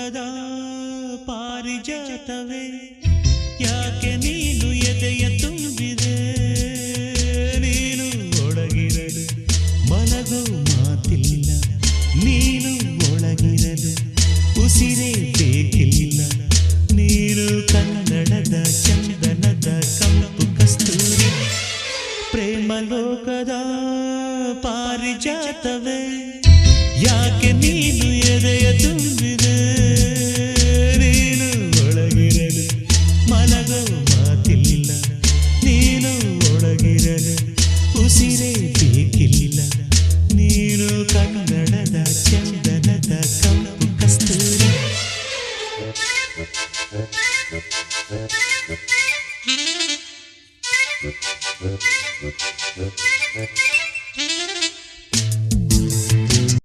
ಲೋಕದ ಪಾರಿಜಾತವೇ ಯಾಕೆ ನೀನು ಎದೆಯ ತುಂಬಿದೆ ನೀನು ಒಳಗಿರಲು ಮಲಗೋ ಮಾತಿಲ್ಲ ನೀನು ಒಳಗಿರಲು ಉಸಿರೇ ಬೇಕಿಲ್ಲ ನೀನು ಕನ್ನಡದ ಚಂದನದ ಕಂಪು ಕಸ್ತೂರಿ ಪ್ರೇಮ ಲೋಕದ ಪಾರಿಜಾತವೇ ಯಾಕೆ ನೀನು ಎದೆಯ